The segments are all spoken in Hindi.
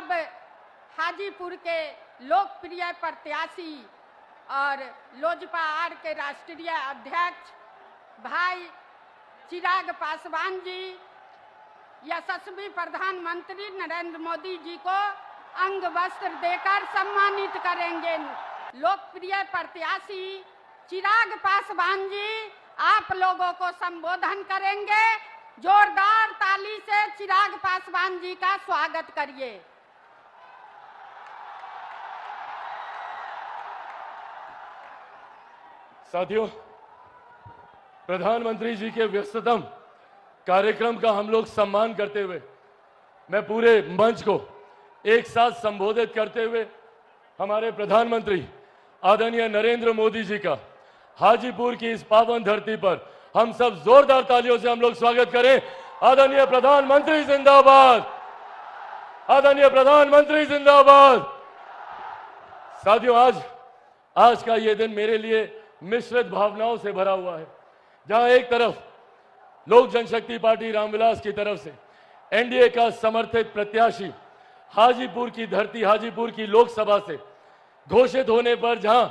अब हाजीपुर के लोकप्रिय प्रत्याशी और लोजपा आर के राष्ट्रीय अध्यक्ष भाई चिराग पासवान जी यशस्वी प्रधानमंत्री नरेंद्र मोदी जी को अंग वस्त्र देकर सम्मानित करेंगे। लोकप्रिय प्रत्याशी चिराग पासवान जी आप लोगों को संबोधन करेंगे। जोरदार ताली से चिराग पासवान जी का स्वागत करिए। साथियों, प्रधानमंत्री जी के व्यस्ततम कार्यक्रम का हम लोग सम्मान करते हुए मैं पूरे मंच को एक साथ संबोधित करते हुए हमारे प्रधानमंत्री आदरणीय नरेंद्र मोदी जी का हाजीपुर की इस पावन धरती पर हम सब जोरदार तालियों से हम लोग स्वागत करें। आदरणीय प्रधानमंत्री जिंदाबाद, आदरणीय प्रधानमंत्री जिंदाबाद। साथियों, आज का ये दिन मेरे लिए मिश्रित भावनाओं से भरा हुआ है, जहां एक तरफ लोक जनशक्ति पार्टी रामविलास की तरफ से एनडीए का समर्थित प्रत्याशी हाजीपुर की धरती, हाजीपुर की लोकसभा से घोषित होने पर जहां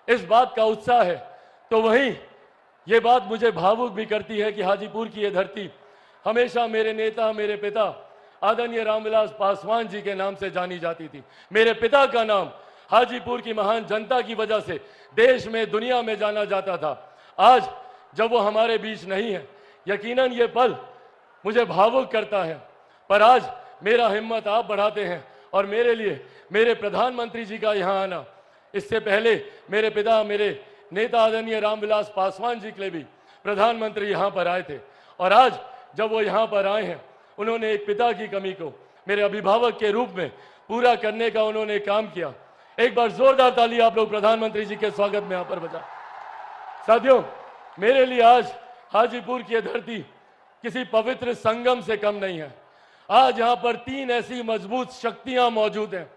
इस बात का उत्साह है, तो वहीं ये बात मुझे भावुक भी करती है कि हाजीपुर की ये धरती हमेशा मेरे नेता, मेरे पिता आदरणीय रामविलास पासवान जी के नाम से जानी जाती थी। मेरे पिता का नाम हाजीपुर की महान जनता की वजह से देश में, दुनिया में जाना जाता था। आज जब वो हमारे बीच नहीं है, यकीनन ये पल मुझे भावुक करता है, पर आज मेरा हिम्मत आप बढ़ाते हैं और मेरे लिए मेरे प्रधानमंत्री जी का यहाँ आना, इससे पहले मेरे पिता, मेरे नेता आदरणीय रामविलास पासवान जी के लिए भी प्रधानमंत्री यहाँ पर आए थे, और आज जब वो यहाँ पर आए हैं, उन्होंने एक पिता की कमी को मेरे अभिभावक के रूप में पूरा करने का उन्होंने काम किया। एक बार जोरदार ताली आप लोग प्रधानमंत्री जी के स्वागत में यहाँ पर बजा। साथियों, मेरे लिए आज हाजीपुर की धरती किसी पवित्र संगम से कम नहीं है। आज यहाँ पर 3 ऐसी मजबूत शक्तियां मौजूद हैं,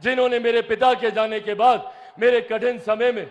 जिन्होंने मेरे पिता के जाने के बाद मेरे कठिन समय में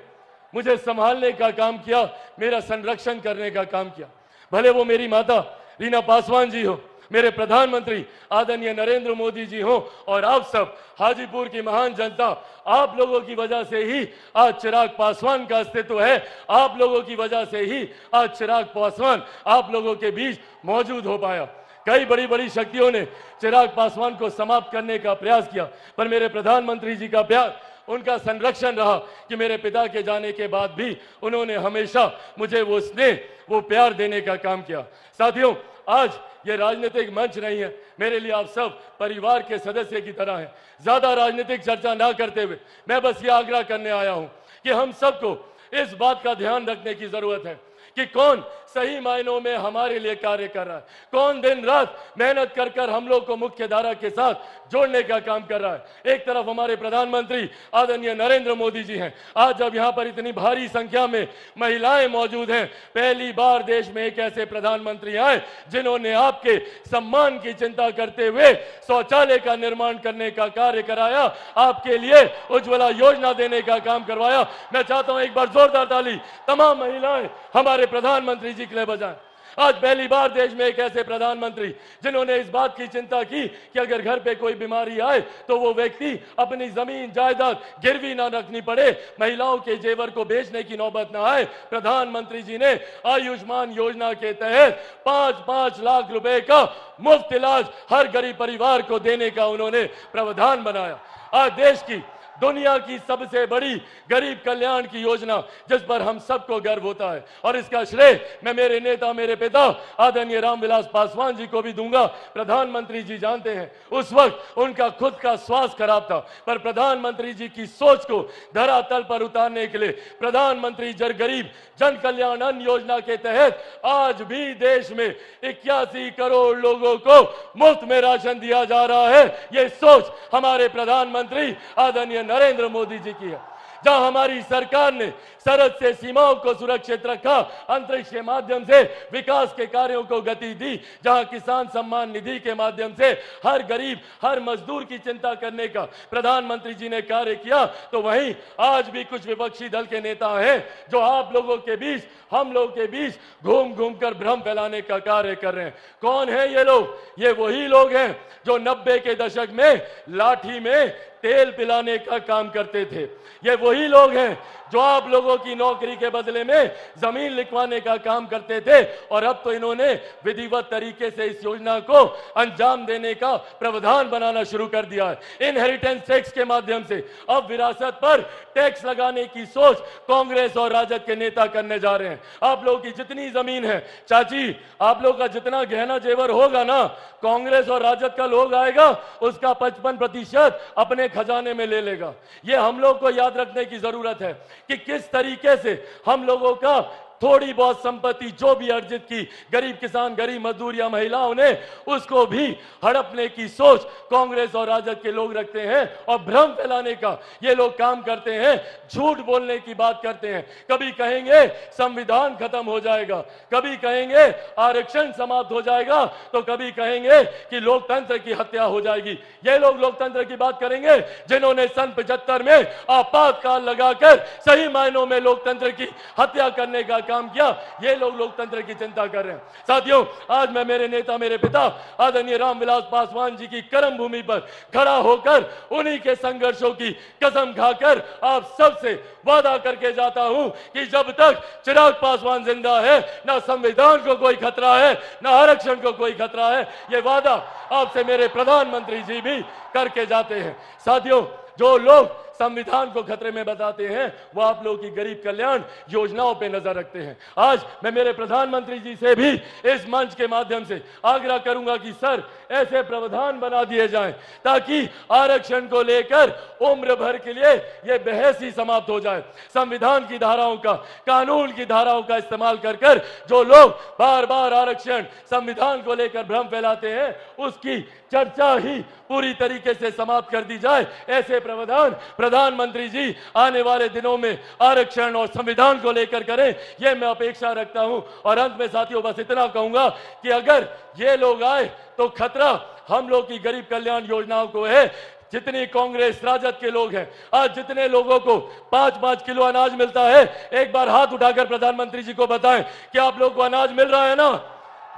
मुझे संभालने का काम किया, मेरा संरक्षण करने का काम किया। भले वो मेरी माता रीना पासवान जी हो, मेरे प्रधानमंत्री आदरणीय नरेंद्र मोदी जी हो, और आप सब हाजीपुर की महान जनता, आप लोगों की वजह से ही आज चिराग पासवान का अस्तित्व है। आप लोगों की वजह से ही आज चिराग पासवान आप लोगों के बीच मौजूद हो पाया। कई बड़ी बड़ी शक्तियों ने चिराग पासवान को समाप्त करने का प्रयास किया, पर मेरे प्रधानमंत्री जी का प्यार, उनका संरक्षण रहा कि मेरे पिता के जाने के बाद भी उन्होंने हमेशा मुझे वो स्नेह, वो प्यार देने का काम किया। साथियों, आज ये राजनीतिक मंच नहीं है, मेरे लिए आप सब परिवार के सदस्य की तरह हैं। ज्यादा राजनीतिक चर्चा ना करते हुए मैं बस ये आग्रह करने आया हूं कि हम सबको इस बात का ध्यान रखने की जरूरत है कि कौन सही मायनों में हमारे लिए कार्य कर रहा है, कौन दिन रात मेहनत कर कर हम लोग को मुख्य धारा के साथ जोड़ने का काम कर रहा है। एक तरफ हमारे प्रधानमंत्री आदरणीय नरेंद्र मोदी जी हैं। आज जब यहाँ पर इतनी भारी संख्या में महिलाएं मौजूद हैं, पहली बार देश में एक ऐसे प्रधानमंत्री आए जिन्होंने आपके सम्मान की चिंता करते हुए शौचालय का निर्माण करने का कार्य कराया, आपके लिए उज्ज्वला योजना देने का काम करवाया। मैं चाहता हूं एक बार जोरदार ताली तमाम महिलाएं हमारे प्रधानमंत्री जी के लिए बजाएं। आज पहली बार देश में एक ऐसे प्रधानमंत्री जिन्होंने इस बात की चिंता की कि अगर घर पे कोई बीमारी आए तो वो व्यक्ति अपनी जमीन जायदाद गिरवी ना रखनी पड़े, महिलाओं के जेवर को बेचने की नौबत ना आए। प्रधानमंत्री जी ने आयुष्मान योजना के तहत 5-5 लाख रुपए का मुफ्त इलाज हर गरीब परिवार को देने का उन्होंने प्रावधान बनाया। आज देश की, दुनिया की सबसे बड़ी गरीब कल्याण की योजना जिस पर हम सबको गर्व होता है, और इसका श्रेय मैं मेरे नेता, मेरे पिता आदरणीय रामविलास पासवान जी को भी दूंगा। प्रधानमंत्री जी जानते हैं, उस वक्त उनका खुद का स्वास्थ्य खराब था, पर प्रधानमंत्री जी की सोच को धरातल पर उतारने के लिए प्रधानमंत्री गरीब जन कल्याण अन्न योजना के तहत आज भी देश में 81 करोड़ लोगों को मुफ्त में राशन दिया जा रहा है। ये सोच हमारे प्रधानमंत्री आदरणीय नरेंद्र मोदी जी की है। जहां हमारी सरकार ने सरहद से सीमाओं को सुरक्षित रखा, अंतरिक्ष के माध्यम से विकास के कार्यों को गति दी, जहां किसान सम्मान निधि के माध्यम से हर गरीब हर मजदूर की चिंता करने का प्रधानमंत्री जी ने कार्य किया, तो वहीं आज भी कुछ विपक्षी दल के नेता हैं जो आप लोगों के बीच हम लोगों के बीच घूम घूम कर भ्रम फैलाने का कार्य कर रहे हैं। कौन है ये लोग? ये वही लोग हैं जो 90 के दशक में लाठी में तेल पिलाने का काम करते थे। ये वही लोग हैं जो आप लोगों की नौकरी के बदले में जमीन लिखवाने का काम करते थे, और अब तो इन्होंने विधिवत तरीके से इस योजना को अंजाम देने का प्रावधान बनाना शुरू कर दिया है। इनहेरिटेंस टैक्स के माध्यम से अब विरासत पर टैक्स लगाने की सोच कांग्रेस और राजद के नेता करने जा रहे हैं। आप लोगों की जितनी जमीन है चाची, आप लोग का जितना गहना जेवर होगा ना, कांग्रेस और राजद का लोग आएगा उसका 55% अपने खजाने में ले लेगा। ये हम लोग को याद रखने की जरूरत है कि किस तरीके से हम लोगों का थोड़ी बहुत संपत्ति जो भी अर्जित की गरीब किसान गरीब मजदूर या महिलाओं ने, उसको भी हड़पने की सोच कांग्रेस और राजद के लोग रखते हैं और भ्रम फैलाने का ये लोग काम करते हैं, झूठ बोलने की बात करते हैं। कभी कहेंगे संविधान खत्म हो जाएगा, कभी कहेंगे आरक्षण समाप्त हो जाएगा, तो कभी कहेंगे कि लोकतंत्र की हत्या हो जाएगी। ये लोग लोकतंत्र की बात करेंगे जिन्होंने सन 75 में आपातकाल लगाकर सही मायनों में लोकतंत्र की हत्या करने का काम किया। ये लोग लोकतंत्र की चिंता कर रहे हैं। साथियों, आज मैं मेरे नेता मेरे पिता आदरणीय रामविलास पासवान जी की कर्म भूमि पर खड़ा होकर उन्हीं के संघर्षों की कसम खाकर आप सबसे वादा करके जाता हूं कि जब तक चिराग पासवान जिंदा है, ना संविधान को कोई खतरा है, ना आरक्षण को कोई खतरा है। ये वादा आपसे मेरे प्रधानमंत्री जी भी करके जाते हैं। साथियों, जो लोग संविधान को खतरे में बताते हैं वो आप लोगों की गरीब कल्याण योजनाओं पे नजर रखते हैं। आज मैं मेरे प्रधानमंत्री जी से भी इस मंच के माध्यम से आग्रह करूंगा कि सर, ऐसे प्रावधान बना दिए जाएं ताकि आरक्षण को लेकर उम्र भर के लिए यह बहस ही समाप्त हो जाए। संविधान की धाराओं का, कानून की धाराओं का इस्तेमाल कर कर जो लोग बार बार आरक्षण संविधान को लेकर भ्रम फैलाते हैं, उसकी चर्चा ही पूरी तरीके से समाप्त कर दी जाए। ऐसे प्रावधान प्रधानमंत्री जी आने वाले दिनों में आरक्षण और संविधान को लेकर करें, यह मैं अपेक्षा रखता हूं। और अंत में साथियों बस इतना कहूंगा कि अगर ये लोग आए तो खतरा हम लोग की गरीब कल्याण योजनाओं को है। जितनी कांग्रेस राजद के लोग हैं, आज जितने लोगों को 5-5 किलो अनाज मिलता है, एक बार हाथ उठाकर प्रधानमंत्री जी को बताएं कि आप लोग को अनाज मिल रहा है ना?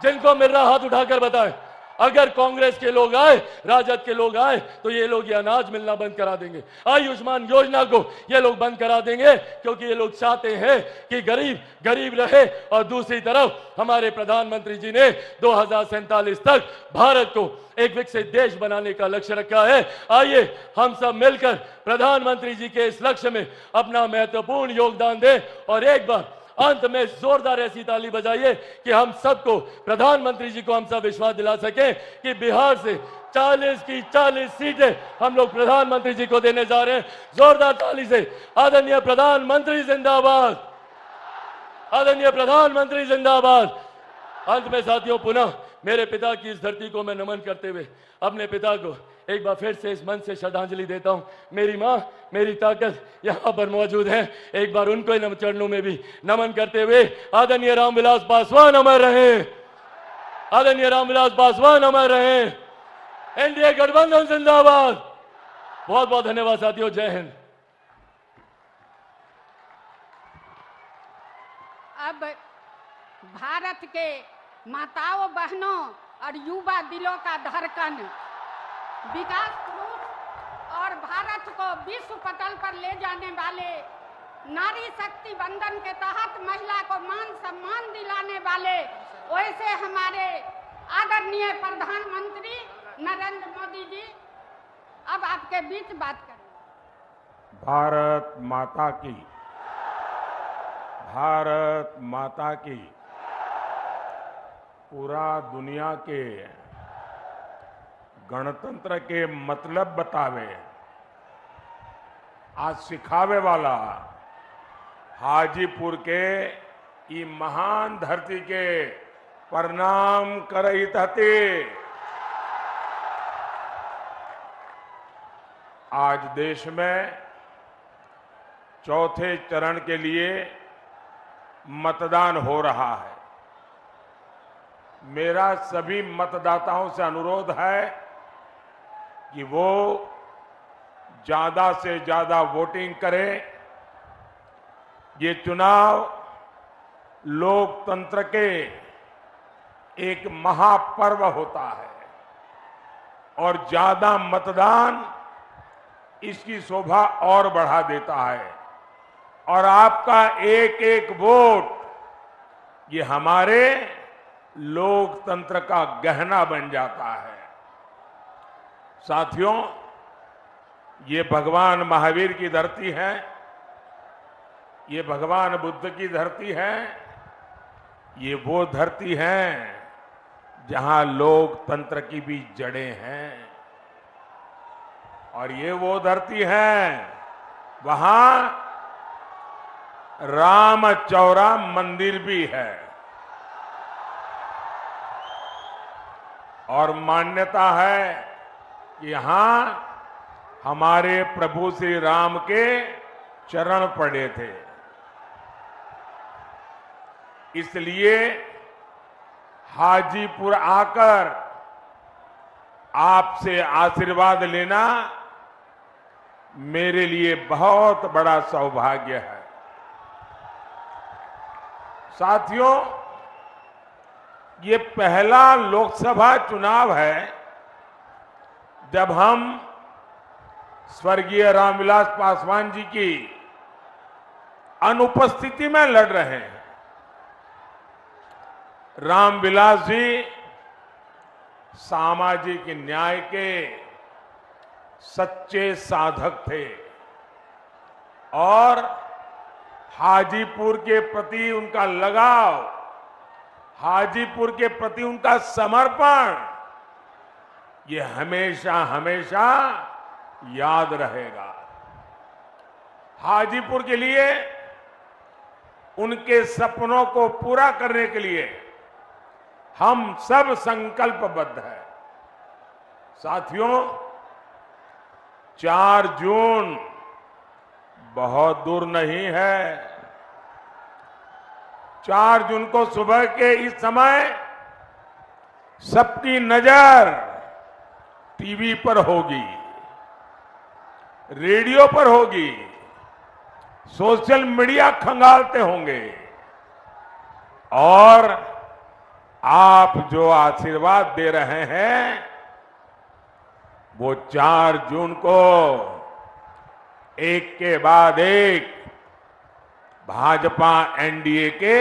जिनको मिल रहा हाथ उठाकर बताएं। अगर कांग्रेस के लोग आए, राजद के लोग आए, तो ये लोग ये अनाज मिलना बंद करा देंगे। आयुष्मान योजना को ये लोग बंद करा देंगे, क्योंकि ये लोग चाहते हैं कि गरीब गरीब रहे। और दूसरी तरफ हमारे प्रधानमंत्री जी ने 2047 तक भारत को एक विकसित देश बनाने का लक्ष्य रखा है। आइए हम सब मिलकर प्रधानमंत्री जी के इस लक्ष्य में अपना महत्वपूर्ण योगदान दें। और एक बार अंत में जोरदार ऐसी ताली बजाइए कि हम सबको, प्रधानमंत्री जी को हम सब विश्वास दिला सकें कि बिहार से 40 की 40 सीटें हम लोग प्रधानमंत्री जी को देने जा रहे हैं। जोरदार ताली से आदरणीय प्रधानमंत्री जिंदाबाद, आदरणीय प्रधानमंत्री जिंदाबाद। अंत में साथियों पुनः मेरे पिता की इस धरती को मैं नमन करते हुए अपने पिता को एक बार फिर से इस मंच से श्रद्धांजलि देता हूं। मेरी मां, मेरी ताकत यहां पर मौजूद है, एक बार उनको इन चरणों में भी नमन करते हुए आदरणीय रामविलास पासवान अमर रहे, आदरणीय रामविलास पासवान अमर रहे, एनडीए गठबंधन जिंदाबाद। बहुत बहुत धन्यवाद साथियों, जय हिंद। अब भारत के माताओं बहनों और युवा दिलों का धड़कन, विकास पुरुष और भारत को विश्व पटल पर ले जाने वाले, नारी शक्ति बंधन के तहत महिला को मान सम्मान दिलाने वाले, वैसे हमारे आदरणीय प्रधानमंत्री नरेंद्र मोदी जी अब आपके बीच बात करें। भारत माता की, भारत माता की। पूरा दुनिया के गणतंत्र के मतलब बतावे, आज सिखावे वाला हाजीपुर के ई महान धरती के प्रणाम करहित हते। आज देश में चौथे चरण के लिए मतदान हो रहा है। मेरा सभी मतदाताओं से अनुरोध है कि वो ज्यादा से ज्यादा वोटिंग करें। ये चुनाव लोकतंत्र के एक महापर्व होता है और ज्यादा मतदान इसकी शोभा और बढ़ा देता है और आपका एक एक वोट ये हमारे लोकतंत्र का गहना बन जाता है। साथियों, ये भगवान महावीर की धरती है, ये भगवान बुद्ध की धरती है, ये वो धरती है जहां लोकतंत्र की भी जड़ें हैं और ये वो धरती है वहां राम चौरा मंदिर भी है और मान्यता है कि यहां हमारे प्रभु श्री राम के चरण पड़े थे। इसलिए हाजीपुर आकर आपसे आशीर्वाद लेना मेरे लिए बहुत बड़ा सौभाग्य है। साथियों, ये पहला लोकसभा चुनाव है जब हम स्वर्गीय रामविलास पासवान जी की अनुपस्थिति में लड़ रहे हैं। रामविलास जी सामाजिक न्याय के सच्चे साधक थे और हाजीपुर के प्रति उनका लगाव, हाजीपुर के प्रति उनका समर्पण ये हमेशा हमेशा याद रहेगा। हाजीपुर के लिए, उनके सपनों को पूरा करने के लिए हम सब संकल्पबद्ध हैं। साथियों, 4 जून बहुत दूर नहीं है। 4 जून को सुबह के इस समय सबकी नजर टीवी पर होगी, रेडियो पर होगी, सोशल मीडिया खंगालते होंगे और आप जो आशीर्वाद दे रहे हैं वो 4 जून को एक के बाद एक भाजपा एनडीए के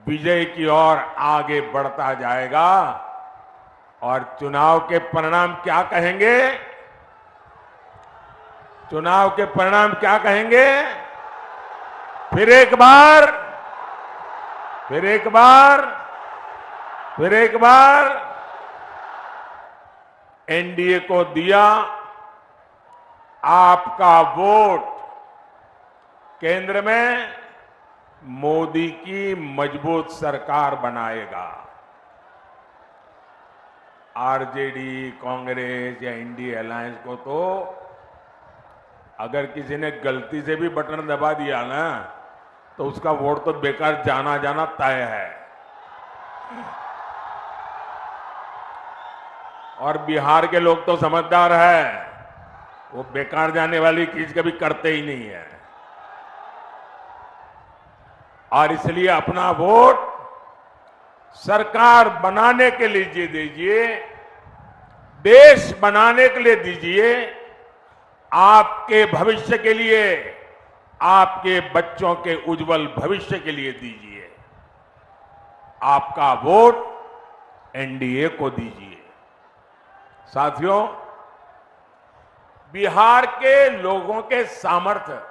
विजय की ओर आगे बढ़ता जाएगा। और चुनाव के परिणाम क्या कहेंगे? चुनाव के परिणाम क्या कहेंगे? फिर एक बार, फिर एक बार, फिर एक बार एनडीए को दिया। आपका वोट केंद्र में मोदी की मजबूत सरकार बनाएगा। आरजेडी, कांग्रेस या इंडिया अलायंस को तो अगर किसी ने गलती से भी बटन दबा दिया ना तो उसका वोट तो बेकार जाना जाना तय है। और बिहार के लोग तो समझदार है, वो बेकार जाने वाली चीज कभी करते ही नहीं है और इसलिए अपना वोट सरकार बनाने के लिए दीजिए, देश बनाने के लिए दीजिए, आपके भविष्य के लिए, आपके बच्चों के उज्जवल भविष्य के लिए दीजिए। आपका वोट एनडीए को दीजिए। साथियों, बिहार के लोगों के सामर्थ्य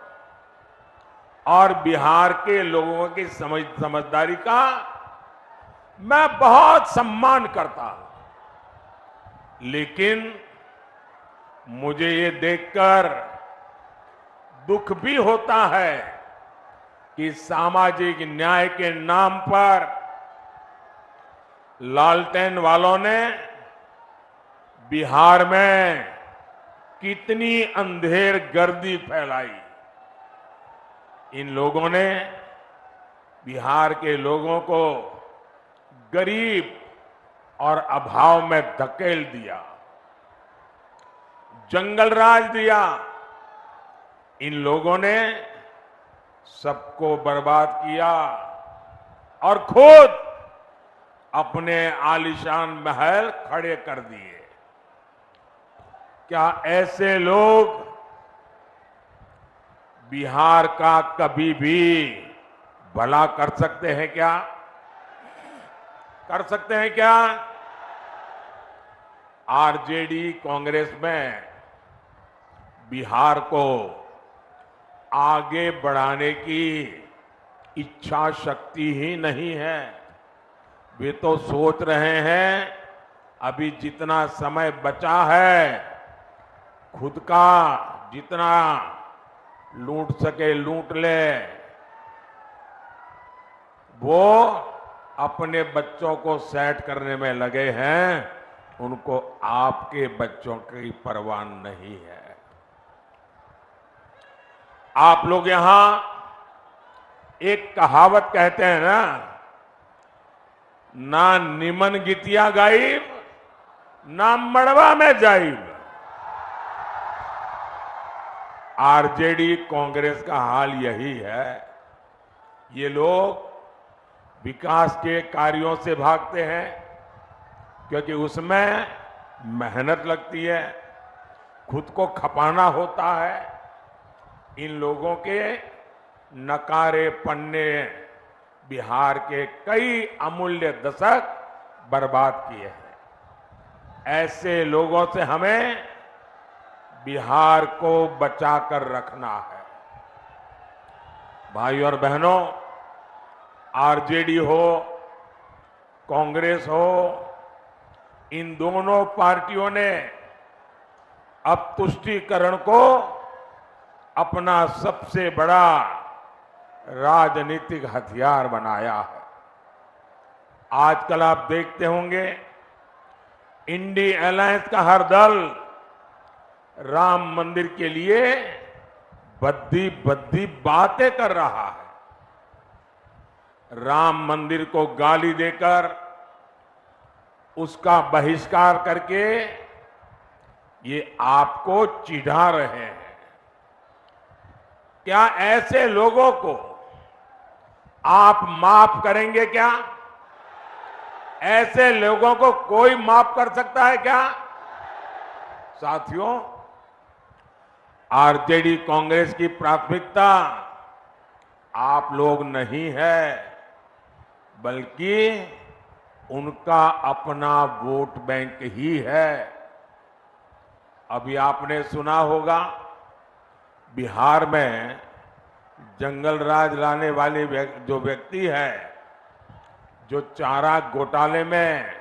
और बिहार के लोगों की समझदारी का मैं बहुत सम्मान करता हूं, लेकिन मुझे ये देखकर दुख भी होता है कि सामाजिक न्याय के नाम पर लालटेन वालों ने बिहार में कितनी अंधेर गर्दी फैलाई इन लोगों ने बिहार के लोगों को गरीब और अभाव में धकेल दिया, जंगल राज दिया। इन लोगों ने सबको बर्बाद किया और खुद अपने आलीशान महल खड़े कर दिए। क्या ऐसे लोग बिहार का कभी भी भला कर सकते हैं क्या? कर सकते हैं क्या? आरजेडी कांग्रेस में बिहार को आगे बढ़ाने की इच्छा शक्ति ही नहीं है। वे तो सोच रहे हैं अभी जितना समय बचा है, खुद का जितना लूट सके लूट ले। वो अपने बच्चों को सेट करने में लगे हैं, उनको आपके बच्चों की परवाह नहीं है। आप लोग यहां एक कहावत कहते हैं ना निमन गीतिया गाइब ना मड़वा में जाइब। आरजेडी कांग्रेस का हाल यही है। ये लोग विकास के कार्यों से भागते हैं क्योंकि उसमें मेहनत लगती है, खुद को खपाना होता है। इन लोगों के नकारे पन्ने बिहार के कई अमूल्य दशक बर्बाद किए हैं। ऐसे लोगों से हमें बिहार को बचाकर रखना है। भाई और बहनों, आरजेडी हो, कांग्रेस हो, इन दोनों पार्टियों ने अब तुष्टीकरण को अपना सबसे बड़ा राजनीतिक हथियार बनाया है। आजकल आप देखते होंगे इंडी अलायंस का हर दल राम मंदिर के लिए बद्दी बद्दी बातें कर रहा है। राम मंदिर को गाली देकर, उसका बहिष्कार करके ये आपको चिढ़ा रहे हैं। क्या ऐसे लोगों को आप माफ करेंगे क्या? ऐसे लोगों को कोई माफ कर सकता है क्या? साथियों, आरजेडी कांग्रेस की प्राथमिकता आप लोग नहीं है, बल्कि उनका अपना वोट बैंक ही है। अभी आपने सुना होगा बिहार में जंगल राज लाने वाले जो व्यक्ति है, जो चारा घोटाले में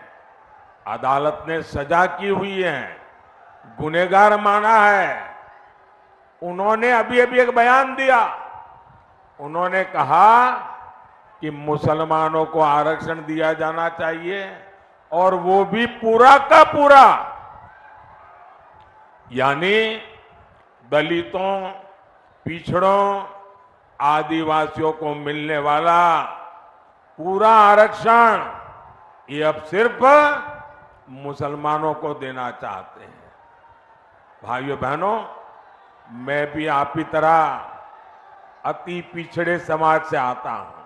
अदालत ने सजा की हुई है, गुनहगार माना है, उन्होंने अभी अभी एक बयान दिया। उन्होंने कहा कि मुसलमानों को आरक्षण दिया जाना चाहिए और वो भी पूरा का पूरा, यानी दलितों, पिछड़ों, आदिवासियों को मिलने वाला पूरा आरक्षण ये अब सिर्फ मुसलमानों को देना चाहते हैं। भाइयों बहनों, मैं भी आप ही तरह अति पिछड़े समाज से आता हूं।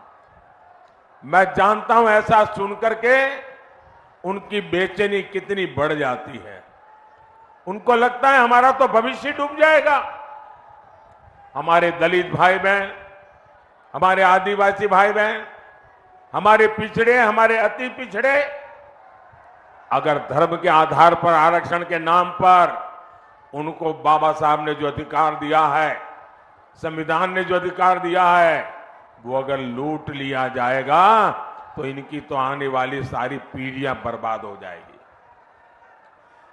मैं जानता हूं ऐसा सुनकर के उनकी बेचैनी कितनी बढ़ जाती है। उनको लगता है हमारा तो भविष्य डूब जाएगा। हमारे दलित भाई बहन, हमारे आदिवासी भाई बहन, हमारे पिछड़े, हमारे अति पिछड़े, अगर धर्म के आधार पर आरक्षण के नाम पर उनको बाबा साहब ने जो अधिकार दिया है, संविधान ने जो अधिकार दिया है, वो अगर लूट लिया जाएगा तो इनकी तो आने वाली सारी पीढ़ियां बर्बाद हो जाएगी।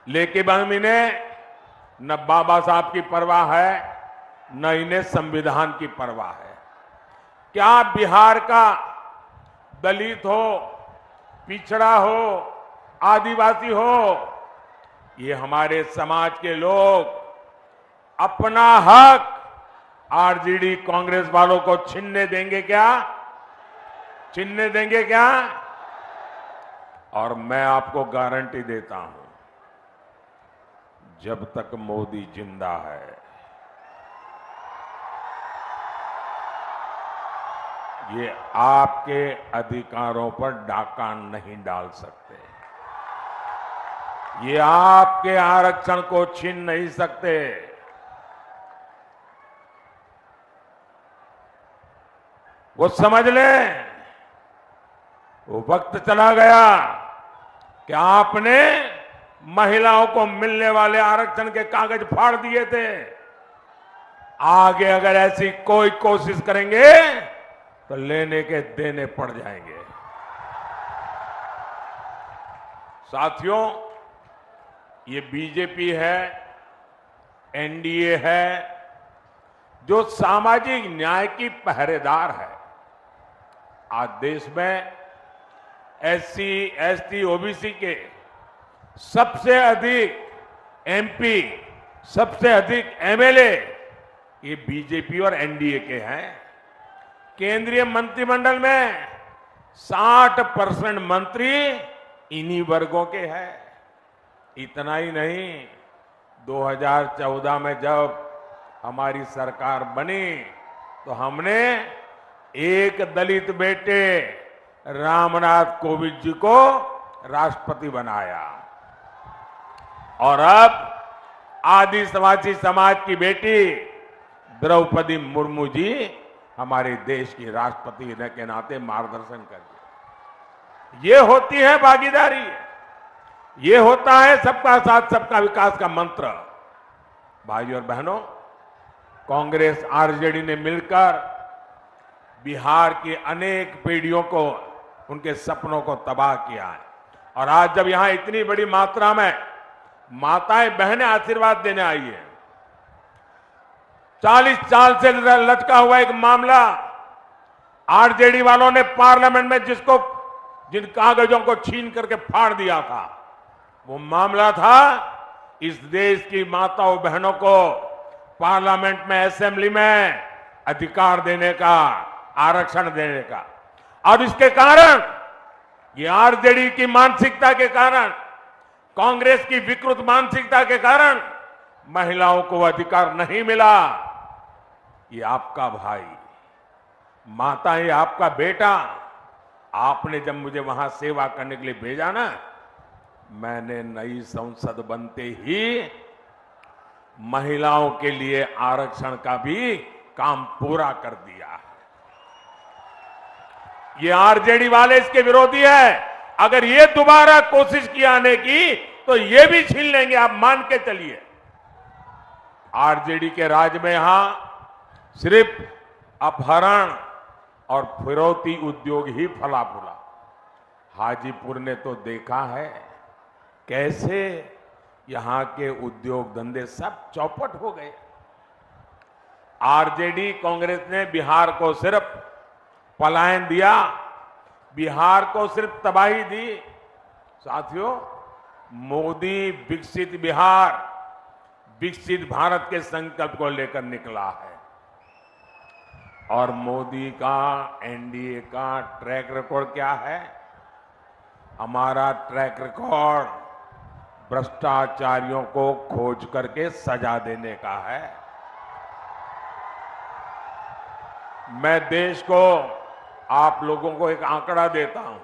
लेकिन हम इन्हें न बाबा साहब की परवाह है, न इन्हें संविधान की परवाह है। क्या बिहार का दलित हो, पिछड़ा हो, आदिवासी हो, ये हमारे समाज के लोग अपना हक आरजेडी कांग्रेस वालों को छीनने देंगे क्या? छीनने देंगे क्या? और मैं आपको गारंटी देता हूं, जब तक मोदी जिंदा है, ये आपके अधिकारों पर डाका नहीं डाल सकते। ये आपके आरक्षण को छीन नहीं सकते। वो समझ लें, वो वक्त चला गया कि आपने महिलाओं को मिलने वाले आरक्षण के कागज फाड़ दिए थे। आगे अगर ऐसी कोई कोशिश करेंगे तो लेने के देने पड़ जाएंगे। साथियों, ये बीजेपी है, एनडीए है, जो सामाजिक न्याय की पहरेदार है। आज देश में एससी, एसटी, ओबीसी के सबसे अधिक एमपी, सबसे अधिक एमएलए ये बीजेपी और एनडीए के हैं। केंद्रीय मंत्रिमंडल में 60% मंत्री इन्हीं वर्गों के हैं। इतना ही नहीं, 2014 में जब हमारी सरकार बनी तो हमने एक दलित बेटे रामनाथ कोविंद जी को राष्ट्रपति बनाया और अब आदिवासी समाज की बेटी द्रौपदी मुर्मू जी हमारे देश की राष्ट्रपति के नाते मार्गदर्शन करिए। ये होती है भागीदारी, ये होता है सबका साथ सबका विकास का मंत्र। भाइयों और बहनों, कांग्रेस आरजेडी ने मिलकर बिहार की अनेक पीढ़ियों को, उनके सपनों को तबाह किया है। और आज जब यहां इतनी बड़ी मात्रा में माताएं बहनें आशीर्वाद देने आई है, 40 साल से लटका हुआ एक मामला आरजेडी वालों ने पार्लियामेंट में जिन कागजों को छीन करके फाड़ दिया था, वो मामला था इस देश की माताओं बहनों को पार्लियामेंट में, असेंबली में अधिकार देने का, आरक्षण देने का। और इसके कारण, ये आरजेडी की मानसिकता के कारण, कांग्रेस की विकृत मानसिकता के कारण महिलाओं को अधिकार नहीं मिला। ये आपका भाई, माता, ये आपका बेटा, आपने जब मुझे वहां सेवा करने के लिए भेजा ना, मैंने नई संसद बनते ही महिलाओं के लिए आरक्षण का भी काम पूरा कर दिया है। ये आरजेडी वाले इसके विरोधी है। अगर ये दोबारा कोशिश की आने की तो ये भी छीन लेंगे, आप मान के चलिए। आरजेडी के राज में यहां सिर्फ अपहरण और फिरौती उद्योग ही फला फूला। हाजीपुर ने तो देखा है कैसे यहां के उद्योग धंधे सब चौपट हो गए। आरजेडी कांग्रेस ने बिहार को सिर्फ पलायन दिया, बिहार को सिर्फ तबाही दी। साथियों, मोदी विकसित बिहार, विकसित भारत के संकल्प को लेकर निकला है। और मोदी का, एनडीए का ट्रैक रिकॉर्ड क्या है? हमारा ट्रैक रिकॉर्ड भ्रष्टाचारियों को खोज करके सजा देने का है। मैं देश को, आप लोगों को एक आंकड़ा देता हूं,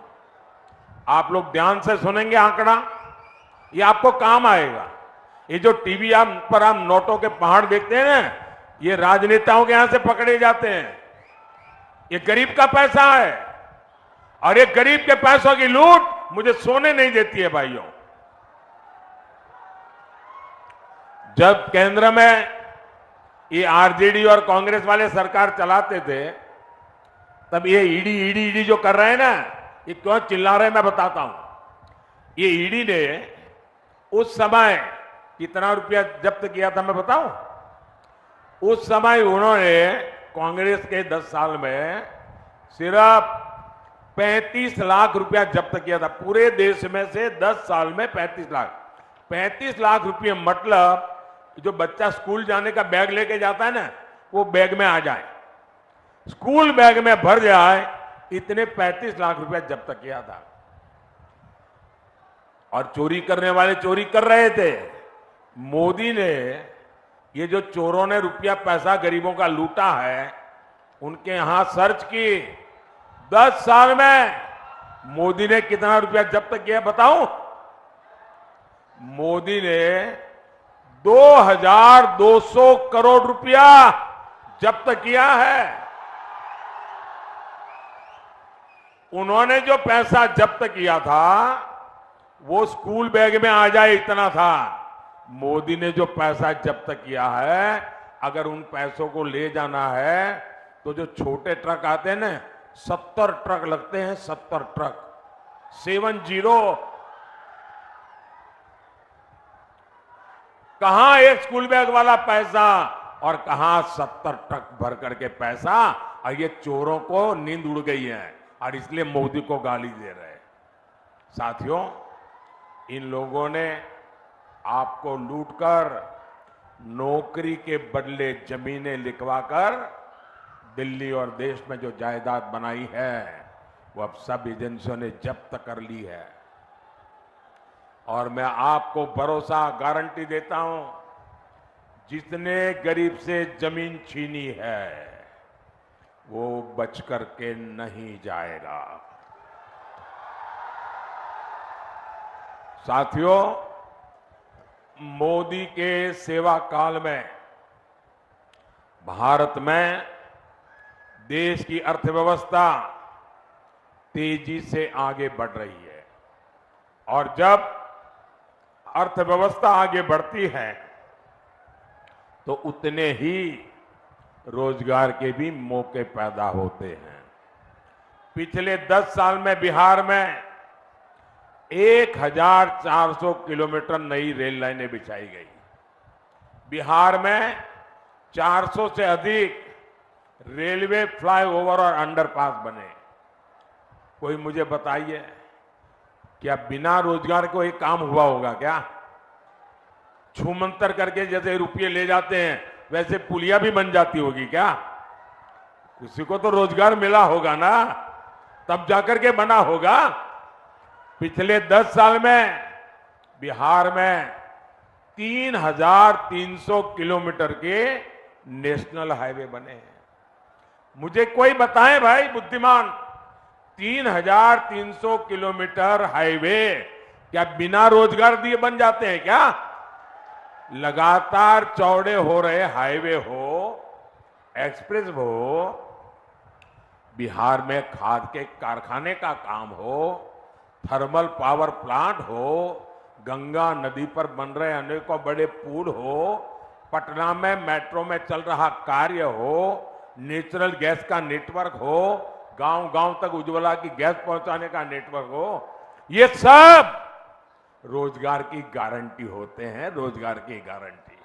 आप लोग ध्यान से सुनेंगे आंकड़ा, ये आपको काम आएगा। ये जो टीवी पर हम नोटों के पहाड़ देखते हैं ना, ये राजनेताओं के यहां से पकड़े जाते हैं। ये गरीब का पैसा है और ये गरीब के पैसों की लूट मुझे सोने नहीं देती है। भाइयों, जब केंद्र में ये आरजेडी और कांग्रेस वाले सरकार चलाते थे, तब ये ईडी जो कर रहे हैं ना, ये क्यों चिल्ला रहे हैं मैं बताता हूं। ये ईडी ने उस समय कितना रुपया जब्त किया था मैं बताऊं? उस समय उन्होंने कांग्रेस के 10 साल में सिर्फ 35 लाख रुपया जब्त किया था। पूरे देश में से 10 साल में 35 लाख रुपये, मतलब जो बच्चा स्कूल जाने का बैग लेके जाता है ना, वो बैग में आ जाए, स्कूल बैग में भर जाए, इतने 35 लाख रुपया जब्त किया था। और चोरी करने वाले चोरी कर रहे थे। मोदी ने, ये जो चोरों ने रुपया पैसा गरीबों का लूटा है, उनके यहां सर्च की। 10 साल में मोदी ने कितना रुपया जब्त किया बताऊं? मोदी ने 2200 करोड़ रुपया जब्त किया है। उन्होंने जो पैसा जब्त किया था वो स्कूल बैग में आ जाए इतना था। मोदी ने जो पैसा जब्त किया है, अगर उन पैसों को ले जाना है तो जो छोटे ट्रक आते हैं ना, 70 ट्रक लगते हैं, 70 ट्रक, 70। कहां एक स्कूल बैग वाला पैसा और कहां 70 ट्रक भर करके पैसा। और ये चोरों को नींद उड़ गई है और इसलिए मोदी को गाली दे रहे हैं। साथियों, इन लोगों ने आपको लूटकर, नौकरी के बदले जमीनें लिखवाकर दिल्ली और देश में जो जायदाद बनाई है वो अब सब एजेंसियों ने जब्त कर ली है। और मैं आपको भरोसा, गारंटी देता हूं, जिसने गरीब से जमीन छीनी है वो बच करके नहीं जाएगा। साथियों, मोदी के सेवा काल में भारत में देश की अर्थव्यवस्था तेजी से आगे बढ़ रही है। और जब अर्थव्यवस्था आगे बढ़ती है तो उतने ही रोजगार के भी मौके पैदा होते हैं। पिछले 10 साल में बिहार में 1400 किलोमीटर नई रेल लाइनें बिछाई गई। बिहार में 400 से अधिक रेलवे फ्लाईओवर और अंडरपास बने। कोई मुझे बताइए, क्या बिना रोजगार को एक काम हुआ होगा क्या? छूमंतर करके जैसे रुपये ले जाते हैं वैसे पुलिया भी बन जाती होगी क्या? किसी को तो रोजगार मिला होगा ना, तब जाकर के बना होगा। पिछले 10 साल में बिहार में 3300 किलोमीटर के नेशनल हाईवे बने हैं। मुझे कोई बताएं भाई बुद्धिमान, 3300 किलोमीटर हाईवे क्या बिना रोजगार दिए बन जाते हैं क्या? लगातार चौड़े हो रहे हाईवे हो, एक्सप्रेस हो, बिहार में खाद के कारखाने का काम हो, थर्मल पावर प्लांट हो, गंगा नदी पर बन रहे अनेकों बड़े पुल हो, पटना में मेट्रो में चल रहा कार्य हो, नेचुरल गैस का नेटवर्क हो, गांव-गांव तक उज्ज्वला की गैस पहुंचाने का नेटवर्क हो, ये सब रोजगार की गारंटी होते हैं, रोजगार की गारंटी।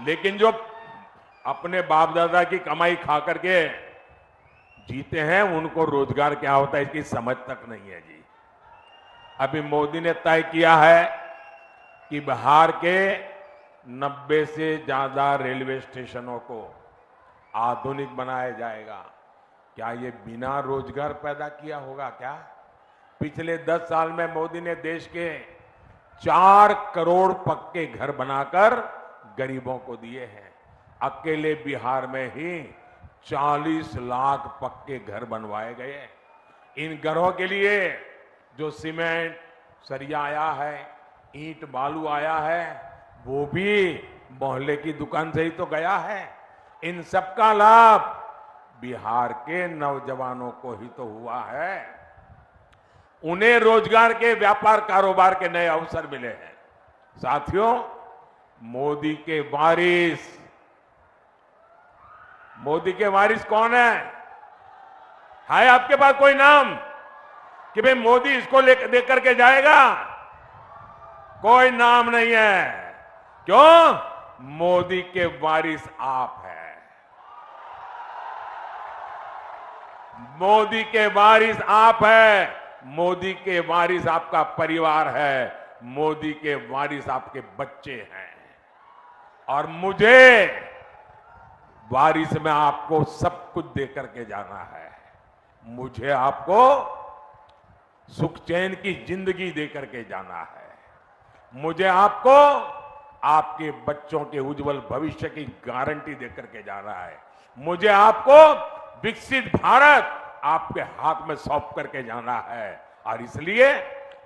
लेकिन जो अपने बाप दादा की कमाई खा करके जीते हैं उनको रोजगार क्या होता है इसकी समझ तक नहीं है जी। अभी मोदी ने तय किया है कि बिहार के 90 से ज्यादा रेलवे स्टेशनों को आधुनिक बनाया जाएगा। क्या ये बिना रोजगार पैदा किया होगा क्या? पिछले 10 साल में मोदी ने देश के 4 करोड़ पक्के घर बनाकर गरीबों को दिए हैं। अकेले बिहार में ही 40 लाख पक्के घर बनवाए गए। इन घरों के लिए जो सीमेंट, सरिया आया है, ईंट बालू आया है, वो भी मोहल्ले की दुकान से ही तो गया है। इन सबका लाभ बिहार के नौजवानों को ही तो हुआ है। उन्हें रोजगार के, व्यापार कारोबार के नए अवसर मिले हैं। साथियों, मोदी के वारिस कौन है आपके पास कोई नाम कि भाई मोदी इसको लेकर के जाएगा? कोई नाम नहीं है। क्यों? मोदी के वारिस आप हैं। मोदी के वारिस आप हैं। मोदी के वारिस आपका परिवार है। मोदी के वारिस आपके बच्चे हैं। और मुझे वारिस में आपको सब कुछ दे करके जाना है। मुझे आपको सुख चैन की जिंदगी दे करके जाना है। मुझे आपको आपके बच्चों के उज्जवल भविष्य की गारंटी दे करके जाना है। मुझे आपको विकसित भारत आपके हाथ में सौंप करके जाना है। और इसलिए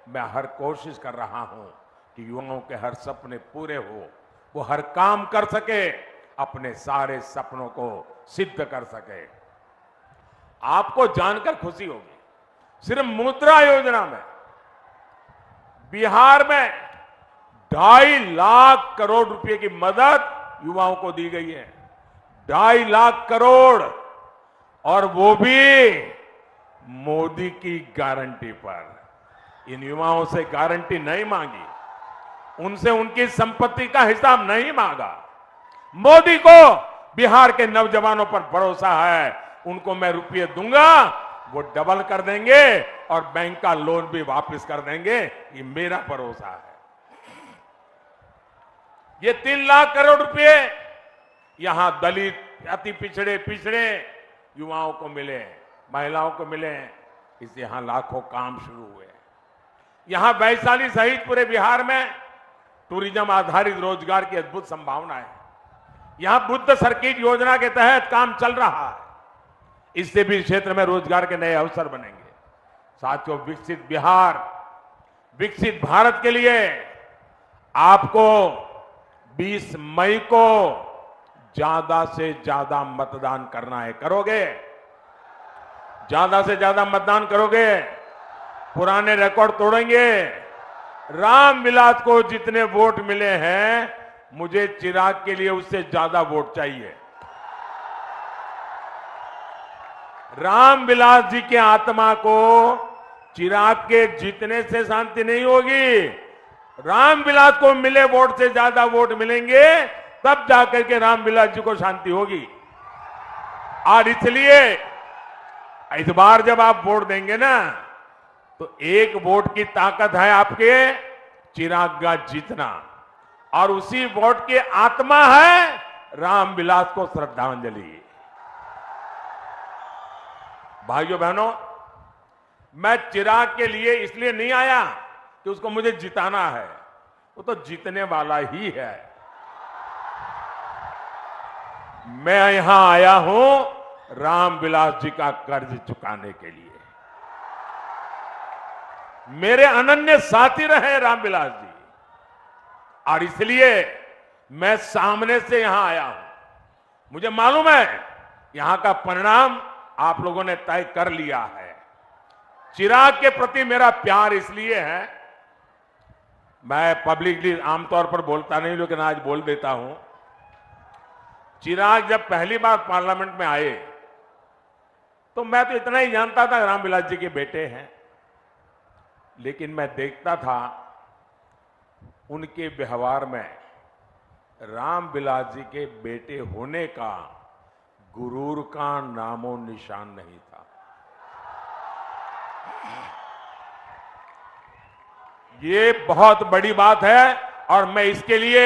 मैं हर कोशिश कर रहा हूं कि युवाओं के हर सपने पूरे हो, वो हर काम कर सके, अपने सारे सपनों को सिद्ध कर सके। आपको जानकर खुशी होगी, सिर्फ मुद्रा योजना में बिहार में 2.5 लाख करोड़ रुपए की मदद युवाओं को दी गई है। 2.5 लाख करोड़, और वो भी मोदी की गारंटी पर। इन युवाओं से गारंटी नहीं मांगी, उनसे उनकी संपत्ति का हिसाब नहीं मांगा। मोदी को बिहार के नौजवानों पर भरोसा है, उनको मैं रुपये दूंगा, वो डबल कर देंगे और बैंक का लोन भी वापस कर देंगे, ये मेरा भरोसा है। ये 3 लाख करोड़ रुपए यहां दलित, अति पिछड़े युवाओं को मिले, महिलाओं को मिले, इससे यहां लाखों काम शुरू हुए। यहां वैशाली सहित पूरे बिहार में टूरिज्म आधारित रोजगार की अद्भुत संभावना है। यहां बुद्ध सर्किट योजना के तहत काम चल रहा है, इससे भी क्षेत्र में रोजगार के नए अवसर बनेंगे। साथियों, विकसित बिहार, विकसित भारत के लिए आपको 20 मई को ज्यादा से ज्यादा मतदान करना है। करोगे? ज्यादा से ज्यादा मतदान करोगे? पुराने रिकॉर्ड तोड़ेंगे? रामविलास को जितने वोट मिले हैं, मुझे चिराग के लिए उससे ज्यादा वोट चाहिए। रामविलास जी के आत्मा को चिराग के जीतने से शांति नहीं होगी। रामविलास को मिले वोट से ज्यादा वोट मिलेंगे, तब जाकर के रामविलास जी को शांति होगी। और इसलिए इस बार जब आप वोट देंगे ना, तो एक वोट की ताकत है आपके चिराग का जीतना, और उसी वोट की आत्मा है रामविलास को श्रद्धांजलि। भाइयों बहनों, मैं चिराग के लिए इसलिए नहीं आया कि उसको मुझे जिताना है, वो तो जीतने वाला ही है। मैं यहां आया हूं रामविलास जी का कर्ज चुकाने के लिए। मेरे अनन्य साथी रहे रामविलास जी, और इसलिए मैं सामने से यहां आया हूं। मुझे मालूम है यहां का परिणाम आप लोगों ने तय कर लिया है। चिराग के प्रति मेरा प्यार इसलिए है, मैं पब्लिकली आमतौर पर बोलता नहीं, लेकिन आज बोल देता हूं। चिराग जब पहली बार पार्लियामेंट में आए, तो मैं तो इतना ही जानता था रामविलास जी के बेटे हैं, लेकिन मैं देखता था उनके व्यवहार में रामविलास जी के बेटे होने का गुरूर का नामो निशान नहीं था। ये बहुत बड़ी बात है, और मैं इसके लिए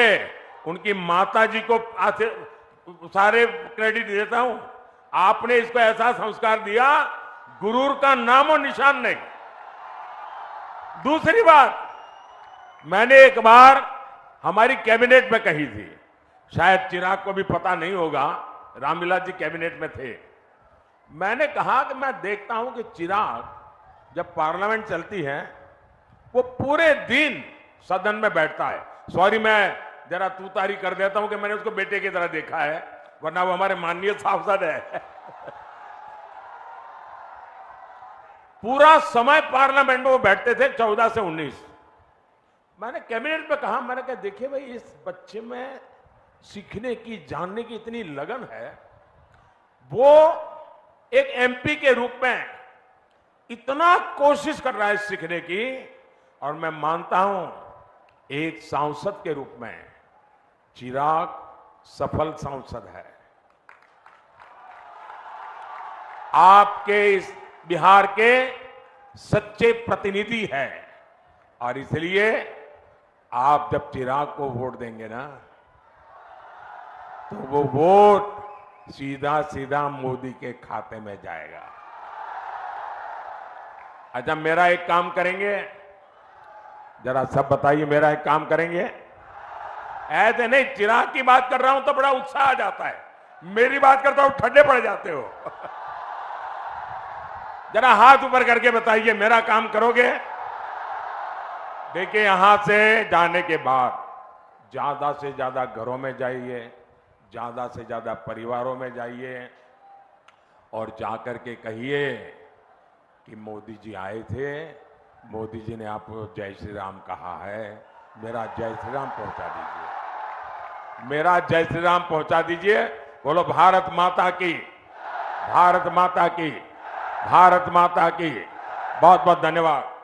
उनकी माता जी को सारे क्रेडिट देता हूं। आपने इसको ऐसा संस्कार दिया, गुरूर का नामो निशान नहीं। दूसरी बात, मैंने एक बार हमारी कैबिनेट में कही थी, शायद चिराग को भी पता नहीं होगा, रामविलास जी कैबिनेट में थे। मैंने कहा कि मैं देखता हूं कि चिराग जब पार्लियामेंट चलती है, वो पूरे दिन सदन में बैठता है। सॉरी, मैं जरा तूतारी कर देता हूं कि मैंने उसको बेटे की तरह देखा है, वरना वो हमारे माननीय सांसद है। पूरा समय पार्लियामेंट में वो बैठते थे, 14 से 19। मैंने कैबिनेट में कहा, मैंने कहा देखिए भाई, इस बच्चे में सीखने की, जानने की इतनी लगन है, वो एक एमपी के रूप में इतना कोशिश कर रहा है सीखने की, और मैं मानता हूं एक सांसद के रूप में चिराग सफल सांसद है। आपके इस बिहार के सच्चे प्रतिनिधि है, और इसलिए आप जब चिराग को वोट देंगे ना, तो वो वोट सीधा सीधा मोदी के खाते में जाएगा। अच्छा, मेरा एक काम करेंगे, जरा सब बताइए, मेरा एक काम करेंगे। ऐसे नहीं, चिराग की बात कर रहा हूं तो बड़ा उत्साह आ जाता है, मेरी बात करता हूं ठंडे पड़ जाते हो। जरा हाथ ऊपर करके बताइए, मेरा काम करोगे? देखिए, यहां से जाने के बाद ज्यादा से ज्यादा घरों में जाइए, ज्यादा से ज्यादा परिवारों में जाइए और जाकर के कहिए कि मोदी जी आए थे, मोदी जी ने आपको जय श्री राम कहा है, मेरा जय श्री राम पहुंचा दीजिए, मेरा जय श्री राम पहुंचा दीजिए। बोलो भारत माता की, भारत माता की, भारत माता की। बहुत बहुत धन्यवाद।